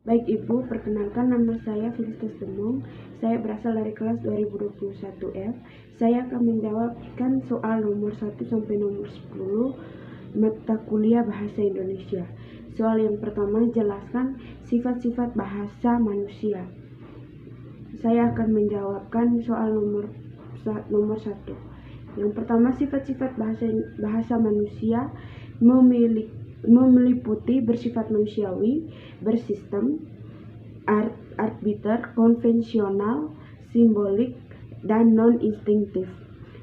Baik Ibu, perkenalkan nama saya Felicitas Demong. Saya berasal dari kelas 2021F. Saya akan menjawabkan soal nomor 1 sampai nomor 10 mata kuliah Bahasa Indonesia. Soal yang pertama, jelaskan sifat-sifat bahasa manusia. Saya akan menjawabkan soal nomor 1. Yang pertama, sifat-sifat bahasa manusia meliputi bersifat manusiawi, bersistem, arbiter, konvensional, simbolik, dan non-instinktif.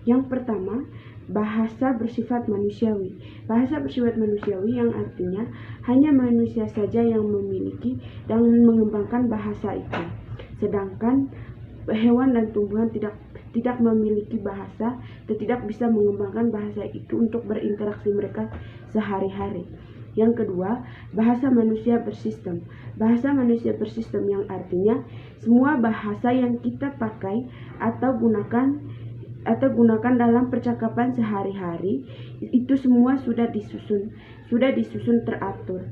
Yang pertama, bahasa bersifat manusiawi. Bahasa bersifat manusiawi yang artinya hanya manusia saja yang memiliki dan mengembangkan bahasa itu. Sedangkan hewan dan tumbuhan tidak memiliki bahasa dan tidak bisa mengembangkan bahasa itu untuk berinteraksi mereka sehari-hari. Yang kedua, bahasa manusia bersistem. Bahasa manusia bersistem yang artinya semua bahasa yang kita pakai atau gunakan dalam percakapan sehari-hari itu semua sudah disusun teratur,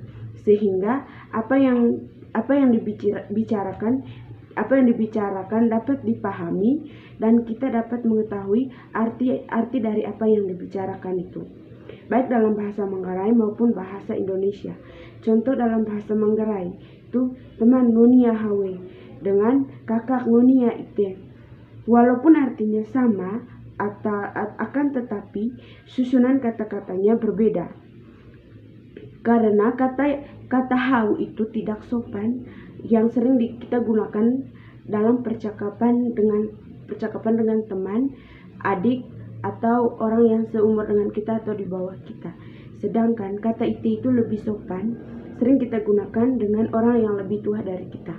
sehingga apa yang dibicarakan dapat dipahami dan kita dapat mengetahui arti dari apa yang dibicarakan itu, baik dalam bahasa Manggarai maupun bahasa Indonesia. Contoh dalam bahasa Manggarai itu teman ngonia hawe dengan kakak ngonia ite. Walaupun artinya sama, akan tetapi susunan kata-katanya berbeda. Karena kata hau itu tidak sopan yang sering kita gunakan dalam percakapan dengan teman, adik, atau orang yang seumur dengan kita atau di bawah kita. Sedangkan kata itu lebih sopan, sering kita gunakan dengan orang yang lebih tua dari kita.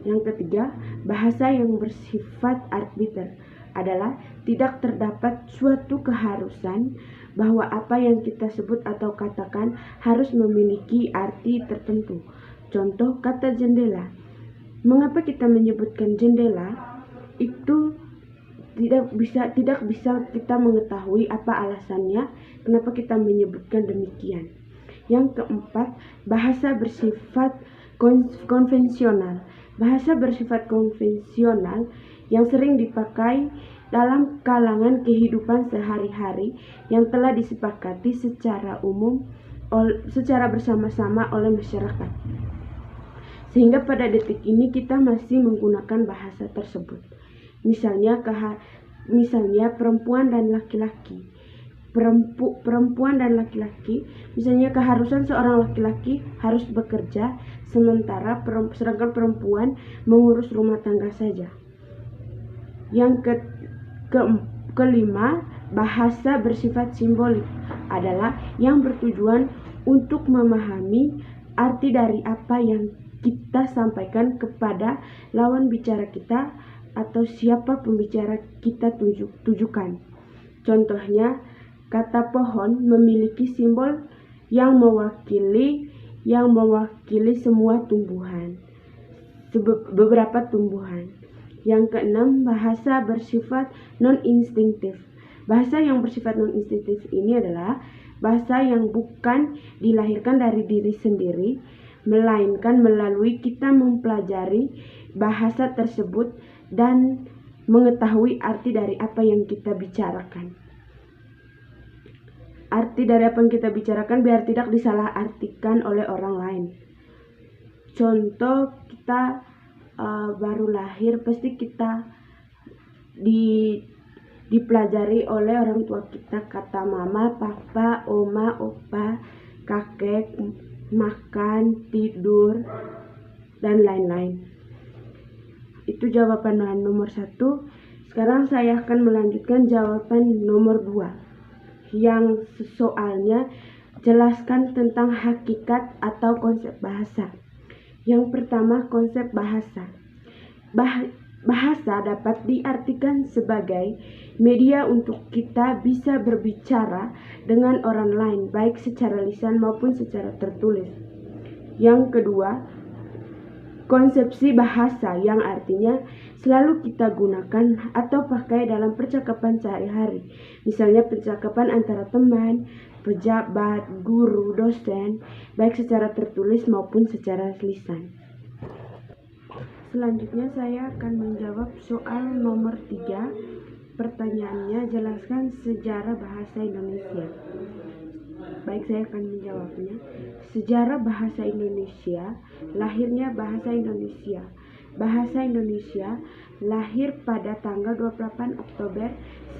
Yang ketiga, bahasa yang bersifat arbiter adalah tidak terdapat suatu keharusan bahwa apa yang kita sebut atau katakan harus memiliki arti tertentu. Contoh kata jendela. Mengapa kita menyebutkan jendela? Itu tidak bisa kita mengetahui apa alasannya kenapa kita menyebutkan demikian. Yang keempat, bahasa bersifat konvensional. Bahasa bersifat konvensional yang sering dipakai dalam kalangan kehidupan sehari-hari yang telah disepakati secara umum secara bersama-sama oleh masyarakat. Sehingga pada detik ini kita masih menggunakan bahasa tersebut. Misalnya perempuan dan laki-laki. Perempuan dan laki-laki, misalnya keharusan seorang laki-laki harus bekerja sedangkan perempuan mengurus rumah tangga saja. Yang kelima, bahasa bersifat simbolik adalah yang bertujuan untuk memahami arti dari apa yang kita sampaikan kepada lawan bicara kita atau siapa pembicara kita tujukan. Contohnya, kata pohon memiliki simbol yang mewakili semua tumbuhan, beberapa tumbuhan. Yang keenam, bahasa bersifat non-instinktif. Bahasa yang bersifat non-instinktif ini adalah bahasa yang bukan dilahirkan dari diri sendiri, melainkan melalui kita mempelajari bahasa tersebut dan mengetahui arti dari apa yang kita bicarakan. Arti dari apa yang kita bicarakan biar tidak disalahartikan oleh orang lain. Contoh, kita baru lahir, pasti kita dipelajari oleh orang tua kita kata mama, papa, oma, opa, kakek, makan, tidur, dan lain-lain. Itu jawaban nomor 1. Sekarang saya akan melanjutkan jawaban nomor 2. Yang soalnya jelaskan tentang hakikat atau konsep bahasa. Yang pertama, konsep bahasa. Bahasa dapat diartikan sebagai media untuk kita bisa berbicara dengan orang lain, baik secara lisan maupun secara tertulis. Yang kedua, konsepsi bahasa yang artinya selalu kita gunakan atau pakai dalam percakapan sehari-hari. Misalnya percakapan antara teman, pejabat, guru, dosen, baik secara tertulis maupun secara lisan. Selanjutnya saya akan menjawab soal nomor 3. Pertanyaannya, jelaskan sejarah bahasa Indonesia. Baik, saya akan menjawabnya. Sejarah bahasa Indonesia, lahirnya bahasa Indonesia. Bahasa Indonesia lahir pada tanggal 28 Oktober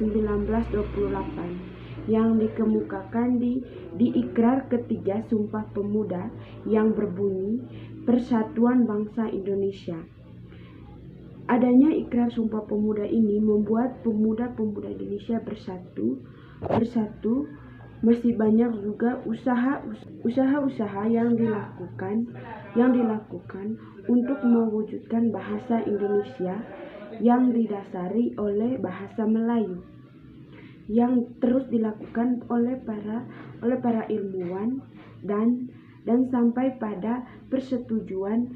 1928 yang dikemukakan di Ikrar ketiga Sumpah Pemuda yang berbunyi Persatuan Bangsa Indonesia. Adanya Ikrar Sumpah Pemuda ini membuat pemuda-pemuda Indonesia bersatu. Masih banyak juga usaha-usaha yang dilakukan untuk mewujudkan bahasa Indonesia yang didasari oleh bahasa Melayu, yang terus dilakukan oleh para ilmuwan dan sampai pada persetujuan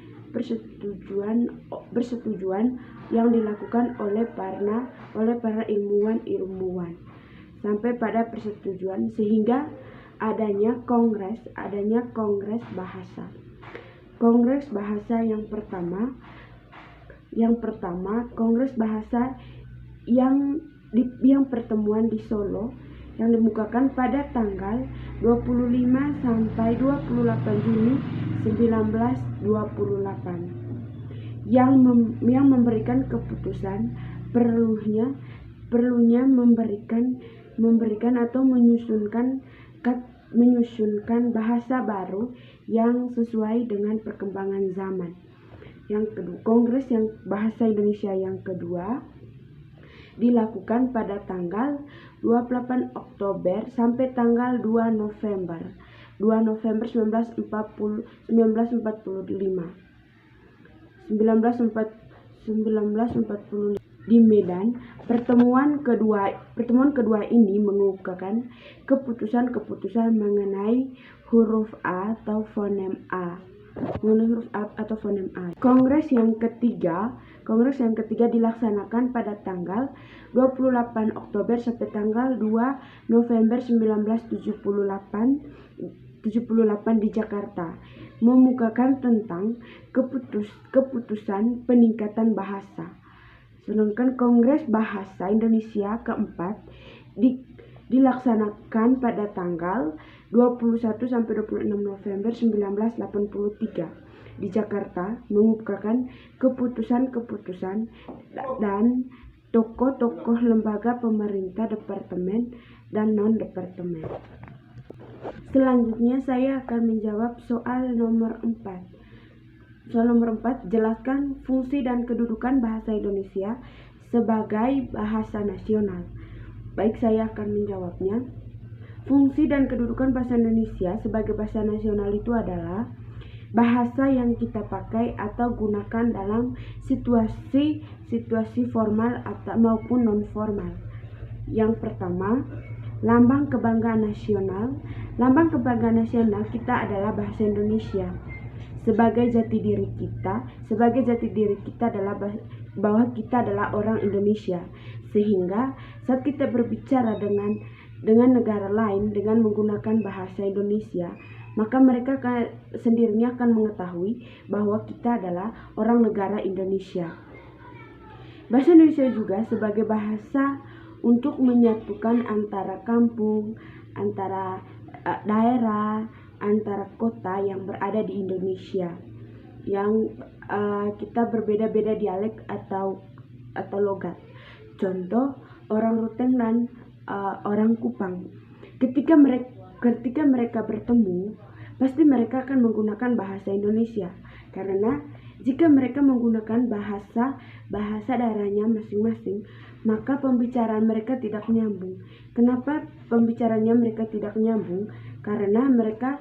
yang dilakukan oleh para ilmuwan sampai pada persetujuan sehingga adanya kongres bahasa. Kongres bahasa yang pertama kongres bahasa yang pertemuan di Solo yang dimukakan pada tanggal 25 sampai 28 Juni 1928 yang memberikan keputusan perlunya memberikan atau menyusunkan bahasa baru yang sesuai dengan perkembangan zaman. Yang kedua, Kongres yang Bahasa Indonesia yang kedua dilakukan pada tanggal 28 Oktober sampai tanggal 2 November 1945 di Medan. Pertemuan kedua ini mengemukakan keputusan mengenai huruf A atau fonem A. Kongres yang ketiga dilaksanakan pada tanggal 28 Oktober sampai tanggal 2 November 1978 di Jakarta, memukakan tentang keputusan peningkatan bahasa. Sedangkan Kongres Bahasa Indonesia keempat dilaksanakan pada tanggal 21 sampai 26 November 1983 di Jakarta, mengumpulkan keputusan dan tokoh-tokoh lembaga pemerintah, departemen dan non-departemen. Selanjutnya saya akan menjawab soal nomor 4. Soal nomor 4, jelaskan fungsi dan kedudukan bahasa Indonesia sebagai bahasa nasional. Baik, saya akan menjawabnya. Fungsi dan kedudukan bahasa Indonesia sebagai bahasa nasional itu adalah bahasa yang kita pakai atau gunakan dalam situasi formal atau maupun non formal. Yang pertama, lambang kebanggaan nasional. Lambang kebanggaan nasional kita adalah bahasa Indonesia. Sebagai jati diri kita adalah bahwa kita adalah orang Indonesia. Sehingga saat kita berbicara dengan negara lain dengan menggunakan bahasa Indonesia, maka mereka sendirinya akan mengetahui bahwa kita adalah orang negara Indonesia. Bahasa Indonesia juga sebagai bahasa untuk menyatukan antara kampung, antara daerah, antara kota yang berada di Indonesia, yang kita berbeda-beda dialek atau logat. Contoh, orang Ruteng dan orang Kupang. Ketika mereka bertemu, pasti mereka akan menggunakan bahasa Indonesia, karena jika mereka menggunakan bahasa daerahnya masing-masing, maka pembicaraan mereka tidak nyambung. Kenapa pembicaraannya mereka tidak nyambung? Karena mereka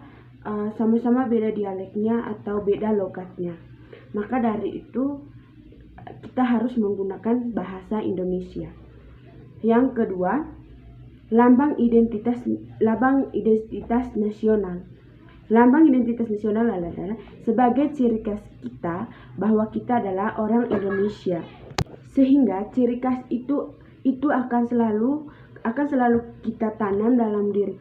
sama-sama beda dialeknya atau beda logatnya. Maka dari itu kita harus menggunakan bahasa Indonesia. Yang kedua, lambang identitas nasional. Lambang identitas nasional adalah sebagai ciri khas kita bahwa kita adalah orang Indonesia. Sehingga ciri khas itu akan selalu kita tanam dalam diri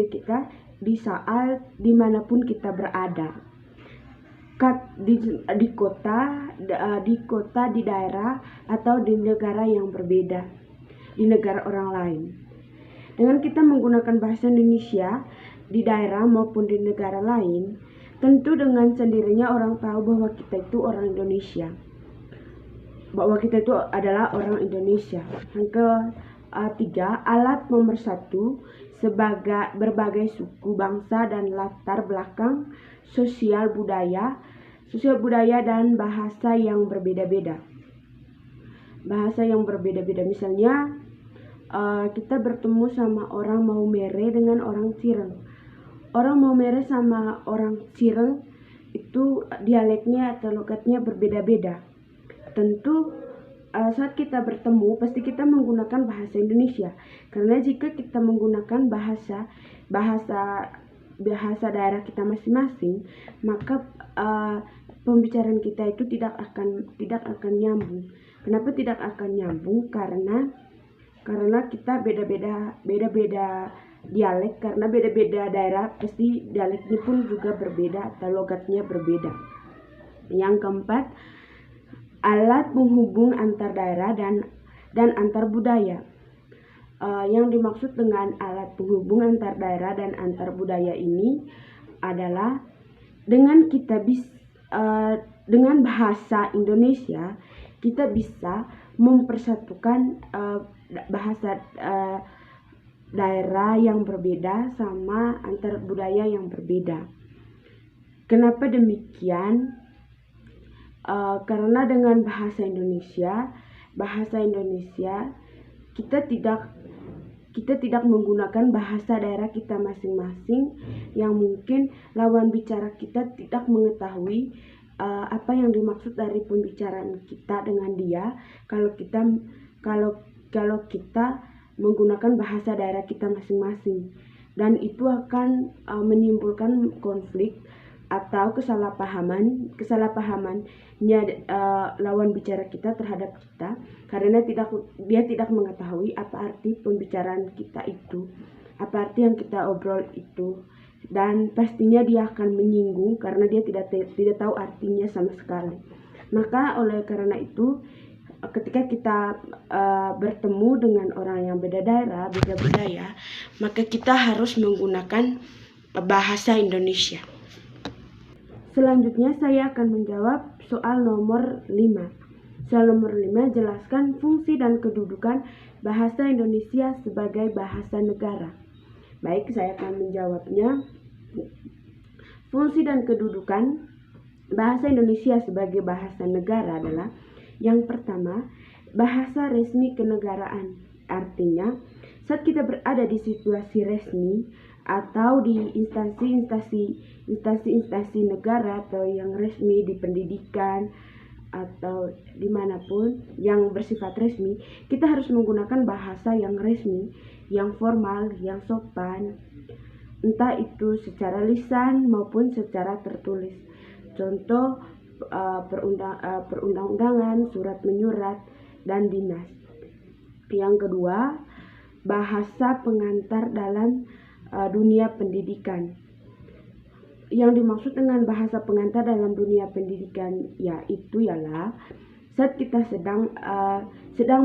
kita di saat dimanapun kita berada. di kota, di daerah, atau di negara yang berbeda, di negara orang lain. Dengan kita menggunakan bahasa Indonesia di daerah maupun di negara lain, tentu dengan sendirinya orang tahu bahwa kita itu orang Indonesia, bahwa kita itu adalah orang Indonesia. Yang ketiga, alat pemersatu sebagai berbagai suku, bangsa, dan latar belakang sosial budaya dan bahasa yang berbeda-beda. Misalnya kita bertemu sama orang Maumere dengan orang Cireng. Orang Maumere sama orang Cireng itu dialeknya atau logatnya berbeda-beda. Tentu saat kita bertemu pasti kita menggunakan bahasa Indonesia, karena jika kita menggunakan bahasa daerah kita masing-masing, maka pembicaraan kita itu tidak akan nyambung. Kenapa tidak akan nyambung? Karena kita beda-beda dialek, karena beda-beda daerah pasti dialeknya pun juga berbeda atau logatnya berbeda. Yang keempat, alat penghubung antar daerah dan antar budaya. Yang dimaksud dengan alat penghubung antar daerah dan antar budaya ini adalah dengan bahasa Indonesia kita bisa mempersatukan bahasa daerah yang berbeda sama antar budaya yang berbeda. Kenapa demikian? Karena dengan bahasa Indonesia kita tidak menggunakan bahasa daerah kita masing-masing, yang mungkin lawan bicara kita tidak mengetahui apa yang dimaksud dari pembicaraan kita dengan dia kalau kita menggunakan bahasa daerah kita masing-masing, dan itu akan menimbulkan konflik atau kesalahpahamannya lawan bicara kita terhadap kita, karena dia tidak mengetahui apa arti pembicaraan kita itu, apa arti yang kita obrol itu, dan pastinya dia akan menyinggung karena dia tidak tahu artinya sama sekali. Maka oleh karena itu, ketika kita bertemu dengan orang yang beda daerah, beda budaya, maka kita harus menggunakan bahasa Indonesia. Selanjutnya saya akan menjawab soal nomor 5. Soal nomor 5, jelaskan fungsi dan kedudukan bahasa Indonesia sebagai bahasa negara. Baik, saya akan menjawabnya. Fungsi dan kedudukan bahasa Indonesia sebagai bahasa negara adalah: yang pertama, bahasa resmi kenegaraan. Artinya, saat kita berada di situasi resmi atau di instansi negara atau yang resmi, di pendidikan atau dimanapun yang bersifat resmi, kita harus menggunakan bahasa yang resmi, yang formal, yang sopan, entah itu secara lisan maupun secara tertulis. Contoh perundang-undangan, surat menyurat, dan dinas. Yang kedua, bahasa pengantar dalam dunia pendidikan. Yang dimaksud dengan bahasa pengantar dalam dunia pendidikan yaitu ialah saat kita sedang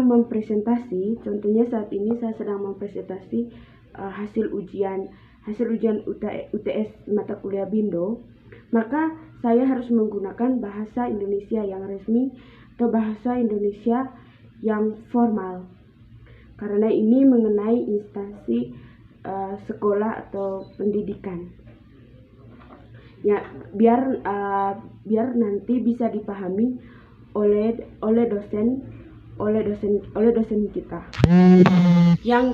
mempresentasi. Contohnya saat ini saya sedang mempresentasi hasil ujian UTS mata kuliah Bindo, maka saya harus menggunakan bahasa Indonesia yang resmi atau bahasa Indonesia yang formal, karena ini mengenai instansi sekolah atau pendidikan. Ya, biar nanti bisa dipahami oleh dosen kita. Yang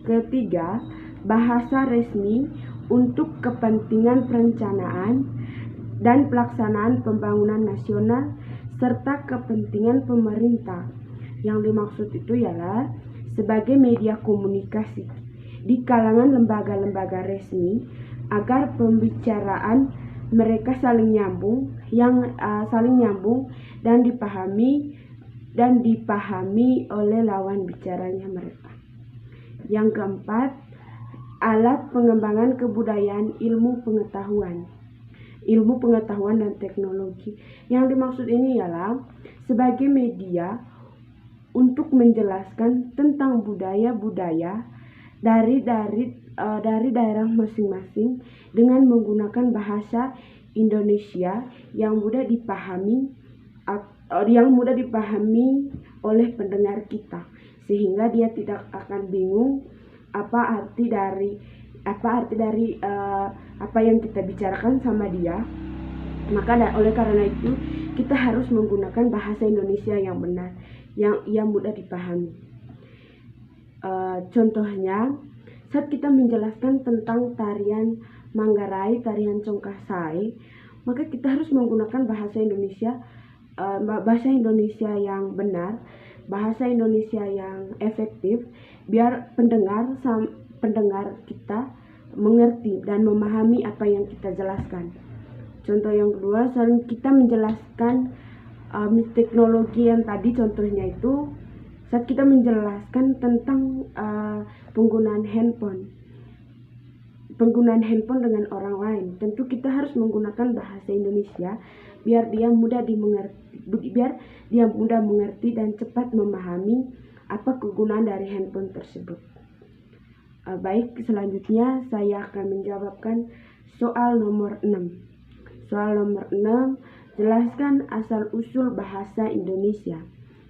ketiga, bahasa resmi untuk kepentingan perencanaan dan pelaksanaan pembangunan nasional serta kepentingan pemerintah. Yang dimaksud itu ialah sebagai media komunikasi di kalangan lembaga-lembaga resmi agar pembicaraan mereka saling nyambung dan dipahami oleh lawan bicaranya mereka. Yang keempat, alat pengembangan kebudayaan ilmu pengetahuan. ilmu pengetahuan dan teknologi. Yang dimaksud ini ialah sebagai media untuk menjelaskan tentang budaya-budaya dari daerah masing-masing dengan menggunakan bahasa Indonesia yang mudah dipahami oleh pendengar kita, sehingga dia tidak akan bingung apa arti dari apa yang kita bicarakan sama dia. Maka oleh karena itu kita harus menggunakan bahasa Indonesia yang benar, yang mudah dipahami. Contohnya, saat kita menjelaskan tentang tarian Manggarai, tarian Congkasai, maka kita harus menggunakan bahasa Indonesia yang benar, bahasa Indonesia yang efektif, biar pendengar kita mengerti dan memahami apa yang kita jelaskan. Contoh yang kedua, saat kita menjelaskan teknologi yang tadi, contohnya itu saat kita menjelaskan tentang penggunaan handphone dengan orang lain, tentu kita harus menggunakan bahasa Indonesia biar dia mudah mengerti dan cepat memahami apa kegunaan dari handphone tersebut. Baik, selanjutnya saya akan menjawabkan soal nomor 6. Soal nomor 6, jelaskan asal-usul bahasa Indonesia.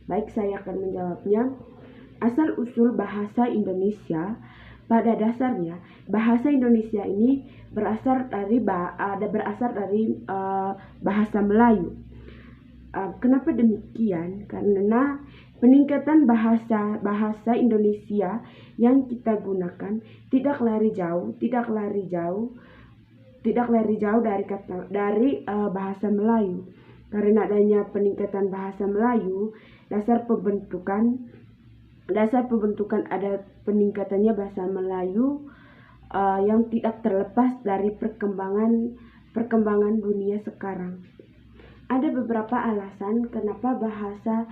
Baik, saya akan menjawabnya. Asal-usul bahasa Indonesia, pada dasarnya bahasa Indonesia ini berasal dari bahasa Melayu. Kenapa demikian? Karena peningkatan bahasa Indonesia yang kita gunakan tidak lari jauh dari bahasa Melayu. Karena adanya peningkatan bahasa Melayu, dasar pembentukan ada peningkatannya bahasa Melayu yang tidak terlepas dari perkembangan dunia sekarang. Ada beberapa alasan kenapa bahasa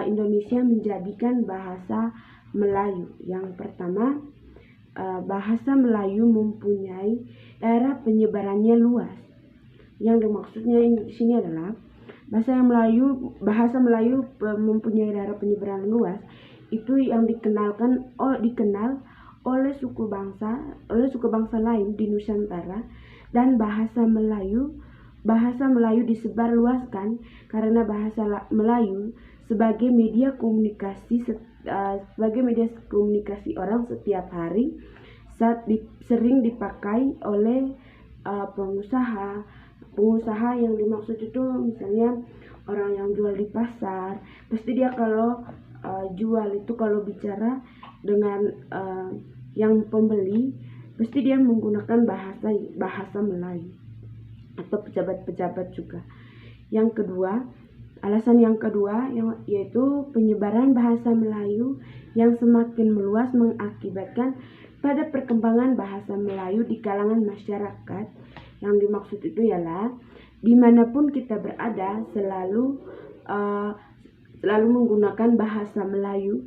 Indonesia menjadikan bahasa Melayu. Yang pertama, bahasa Melayu mempunyai daerah penyebarannya luas. Yang dimaksudnya di sini adalah bahasa Melayu mempunyai daerah penyebaran luas, itu yang dikenal oleh suku bangsa lain di Nusantara, dan bahasa Melayu disebarluaskan karena bahasa Melayu sebagai media komunikasi orang setiap hari, sering dipakai oleh pengusaha yang dimaksud itu misalnya orang yang jual di pasar, pasti dia kalau jual itu, kalau bicara dengan yang pembeli, pasti dia menggunakan bahasa Melayu, atau pejabat-pejabat juga. Alasan yang kedua yaitu penyebaran bahasa Melayu yang semakin meluas mengakibatkan pada perkembangan bahasa Melayu di kalangan masyarakat. Yang dimaksud itu ialah dimanapun kita berada selalu menggunakan bahasa Melayu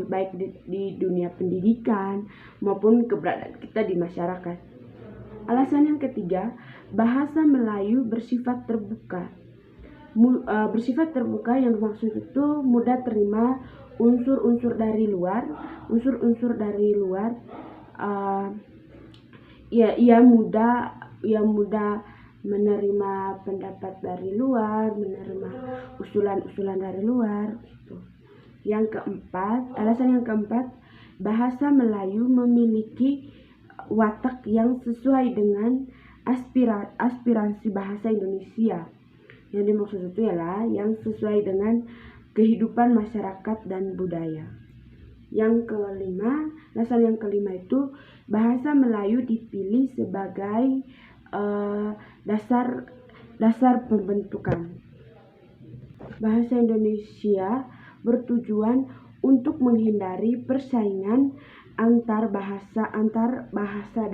baik di dunia pendidikan maupun keberadaan kita di masyarakat. Alasan yang ketiga, bahasa Melayu bersifat terbuka. Yang dimaksud itu mudah terima unsur-unsur dari luar. Ia mudah menerima pendapat dari luar, menerima usulan dari luar gitu. Alasan yang keempat, bahasa Melayu memiliki watak yang sesuai dengan aspirasi bahasa Indonesia. Yang dimaksud itu ialah yang sesuai dengan kehidupan masyarakat dan budaya. Alasan yang kelima itu bahasa Melayu dipilih sebagai dasar pembentukan. Bahasa Indonesia bertujuan untuk menghindari persaingan antar bahasa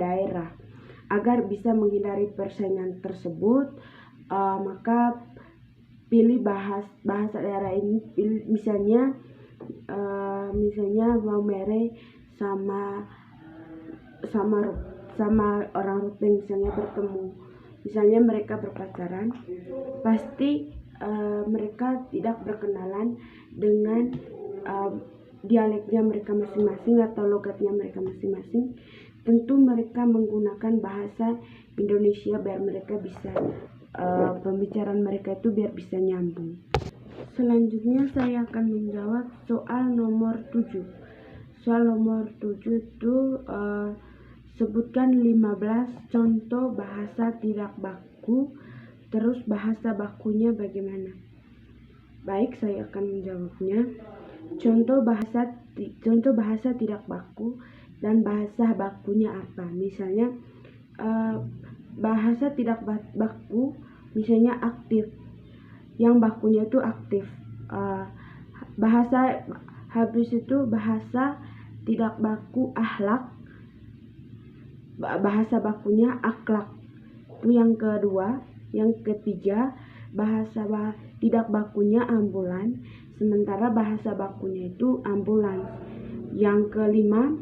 daerah. Agar bisa menghindari persaingan tersebut, maka pilih bahasa daerah ini, misalnya Maumere sama orang Ruteng misalnya bertemu, misalnya mereka berpacaran, pasti mereka tidak berkenalan dengan dialeknya mereka masing-masing atau logatnya mereka masing-masing. Tentu mereka menggunakan bahasa Indonesia biar mereka bisa pembicaraan mereka itu biar bisa nyambung. Selanjutnya saya akan menjawab soal nomor 7. Soal nomor 7 itu sebutkan 15 contoh bahasa tidak baku, terus bahasa bakunya bagaimana. Baik, saya akan menjawabnya. Contoh bahasa tidak baku dan bahasa bakunya apa? Misalnya bahasa tidak baku, misalnya aktif, yang bakunya itu aktif. Bahasa habis itu bahasa tidak baku akhlak, bahasa bakunya akhlak. Itu yang kedua. Yang ketiga, bahasa tidak bakunya ambulan, sementara bahasa bakunya itu ambulans. Yang kelima,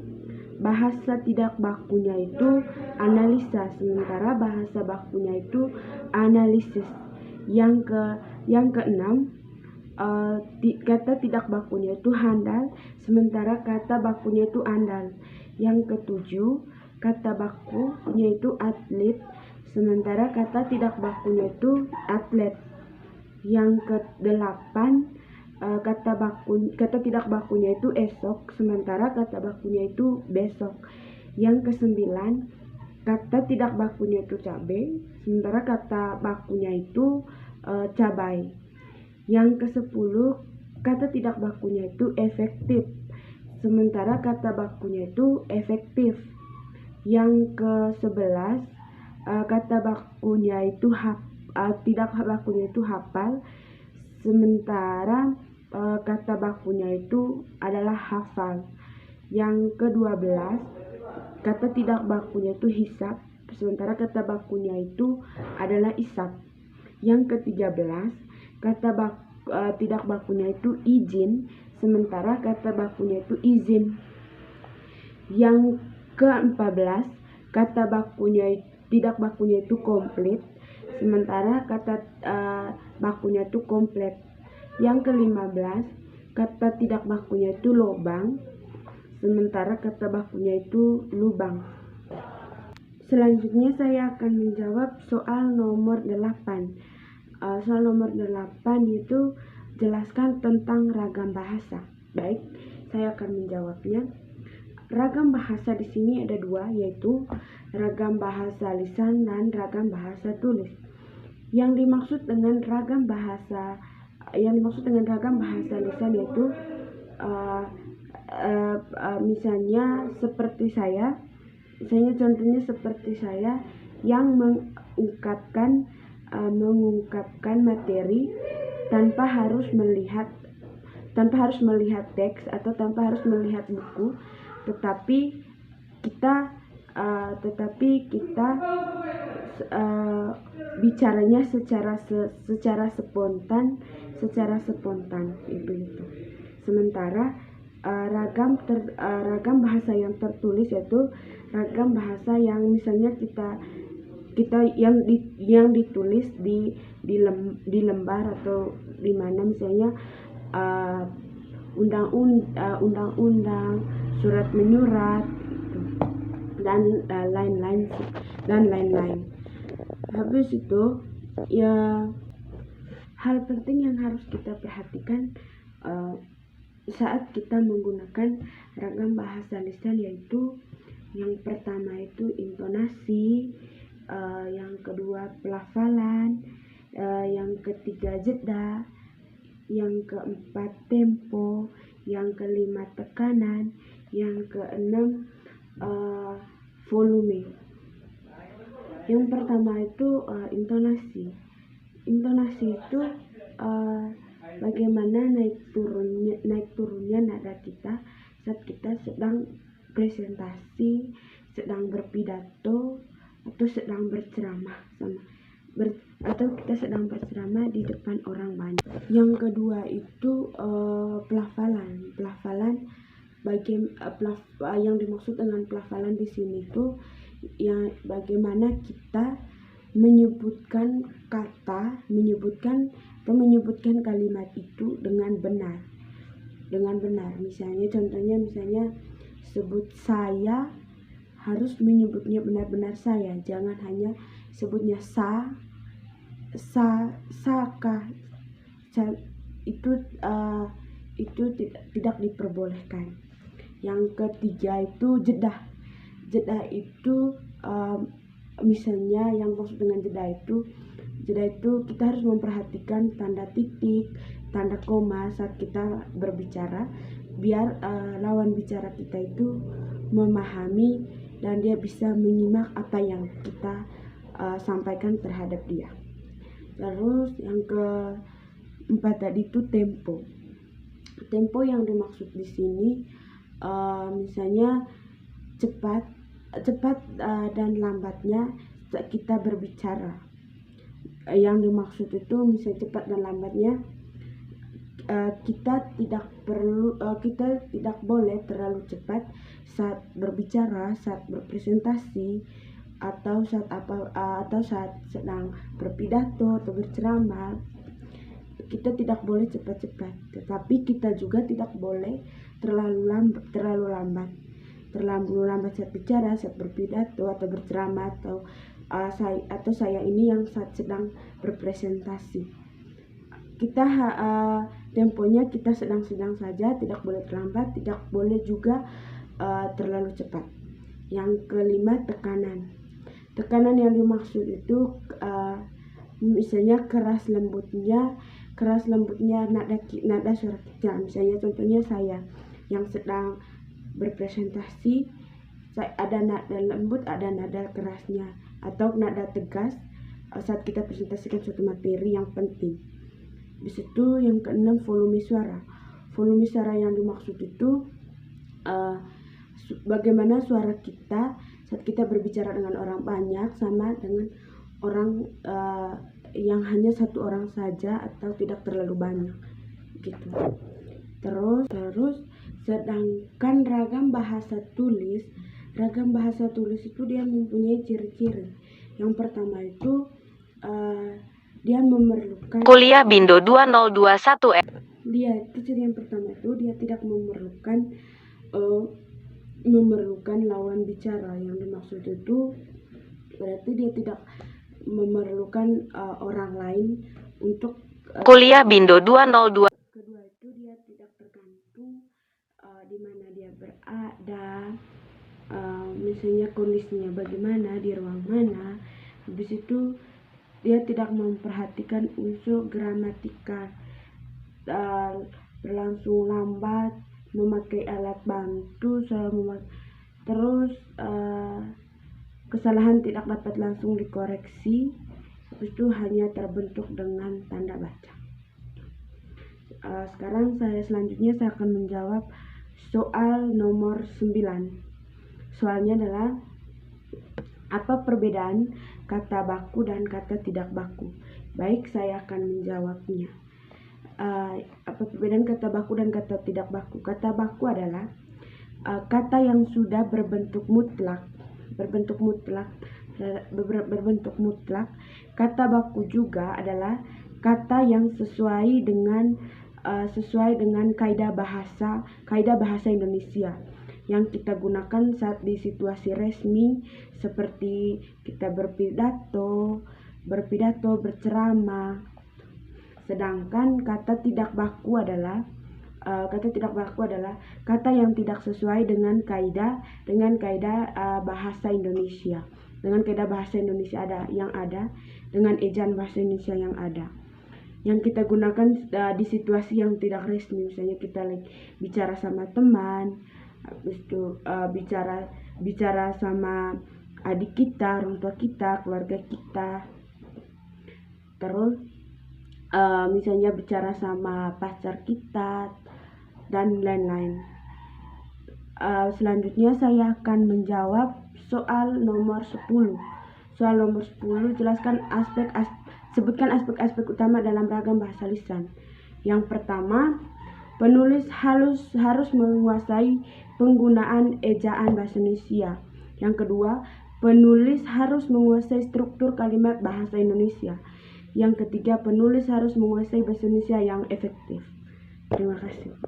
bahasa tidak bakunya itu analisa, sementara bahasa bakunya itu analisis. Yang keenam, kata tidak bakunya itu handal, sementara kata bakunya itu andal. Yang ketujuh, kata bakunya itu atlet, sementara kata tidak bakunya itu atlet. Yang kedelapan, kata tidak bakunya itu esok, sementara kata bakunya itu besok. Yang kesembilan, kata tidak bakunya itu cabai, sementara kata bakunya itu cabai. Yang kesepuluh, kata tidak bakunya itu efektif, sementara kata bakunya itu efektif. Yang ke-11, kata bakunya itu tidak bakunya itu hafal, sementara kata bakunya itu adalah hafal. Yang ke-12, kata tidak bakunya itu hisab, sementara kata bakunya itu adalah isap. Yang ke-13, kata tidak bakunya itu izin, sementara kata bakunya itu izin. Yang ke-14, kata tidak bakunya itu komplit, sementara kata bakunya itu komplit. Yang ke-15, kata tidak bakunya itu lobang, sementara kata bakunya itu lubang. Selanjutnya saya akan menjawab soal nomor 8. Soal nomor 8 itu jelaskan tentang ragam bahasa. Baik, saya akan menjawabnya. Ragam bahasa di sini ada dua, yaitu ragam bahasa lisan dan ragam bahasa tulis. Yang dimaksud dengan ragam bahasa lisan yaitu misalnya contohnya seperti saya yang mengungkapkan materi tanpa harus melihat teks atau tanpa harus melihat buku, tetapi kita bicaranya secara spontan itu. Sementara ragam bahasa yang tertulis yaitu ragam bahasa yang misalnya kita yang ditulis di lembar atau di mana, misalnya undang-undang, surat menyurat gitu, dan lain-lain. Habis itu ya, hal penting yang harus kita perhatikan saat kita menggunakan ragam bahasa lisan yaitu yang pertama itu intonasi, yang kedua pelafalan, yang ketiga jeda, yang keempat tempo, yang kelima tekanan, yang keenam volume. Yang pertama itu intonasi. Intonasi itu bagaimana naik turunnya nada kita saat kita sedang presentasi, sedang berpidato, atau sedang berceramah atau kita sedang berceramah di depan orang banyak. Yang kedua itu pelafalan. Yang dimaksud dengan pelafalan di sini itu yang bagaimana kita menyebutkan kalimat itu dengan benar. Misalnya sebut saya, harus menyebutnya benar-benar saya, jangan hanya sebutnya kah. Itu tidak diperbolehkan. Yang ketiga itu jeda itu misalnya yang maksud dengan jeda itu kita harus memperhatikan tanda titik, tanda koma saat kita berbicara, biar lawan bicara kita itu memahami dan dia bisa menyimak apa yang kita sampaikan terhadap dia. Terus yang keempat tadi itu tempo yang dimaksud di sini misalnya cepat dan lambatnya kita berbicara. Yang dimaksud itu misalnya cepat dan lambatnya, kita tidak boleh terlalu cepat saat berbicara, saat berpresentasi, atau saat sedang berpidato atau berceramah. Kita tidak boleh cepat-cepat, tetapi kita juga tidak boleh terlalu lambat saat bicara, saat berpidato atau berceramah, atau saya ini yang saat sedang berpresentasi. Kita temponya kita sedang-sedang saja, tidak boleh terlambat, tidak boleh juga terlalu cepat. Yang kelima, tekanan yang dimaksud itu misalnya keras lembutnya nada suara kita. Misalnya contohnya saya yang sedang berpresentasi, ada nada lembut, ada nada kerasnya, atau nada tegas saat kita presentasikan suatu materi yang penting. Di situ yang keenam, volume suara yang dimaksud itu bagaimana suara kita saat kita berbicara dengan orang banyak sama dengan orang yang hanya satu orang saja atau tidak terlalu banyak gitu. Terus sedangkan ragam bahasa tulis itu dia mempunyai ciri-ciri. Yang pertama itu dia memerlukan Kuliah Bindo 2021. Ciri yang pertama itu dia tidak memerlukan lawan bicara. Yang dimaksud itu berarti dia tidak memerlukan orang lain untuk Kuliah Bindo 202. Kedua itu dia tidak tergantung di mana dia berada, misalnya kondisinya bagaimana, di ruang mana. Habis itu dia tidak memperhatikan unsur gramatikal, berlangsung lambat, memakai alat bantu, terus kesalahan tidak dapat langsung dikoreksi. Habis itu hanya terbentuk dengan tanda baca. Selanjutnya saya akan menjawab soal nomor 9. Soalnya adalah apa perbedaan kata baku dan kata tidak baku? Baik, saya akan menjawabnya. Apa perbedaan kata baku dan kata tidak baku? Kata baku adalah kata yang sudah berbentuk mutlak. Kata baku juga adalah kata yang sesuai dengan kaidah bahasa Indonesia yang kita gunakan saat di situasi resmi seperti kita berpidato, berceramah. Sedangkan kata tidak baku adalah kata yang tidak sesuai dengan kaidah bahasa Indonesia, dengan kaidah bahasa Indonesia yang ada, dengan ejaan bahasa Indonesia yang ada, yang kita gunakan di situasi yang tidak resmi. Misalnya kita bicara sama teman, habis itu bicara sama adik kita, orang tua kita, keluarga kita. Terus misalnya bicara sama pacar kita dan lain-lain. Selanjutnya saya akan menjawab soal nomor 10. Soal nomor 10, sebutkan aspek-aspek utama dalam ragam bahasa lisan. Yang pertama, penulis harus menguasai penggunaan ejaan bahasa Indonesia. Yang kedua, penulis harus menguasai struktur kalimat bahasa Indonesia. Yang ketiga, penulis harus menguasai bahasa Indonesia yang efektif. Terima kasih.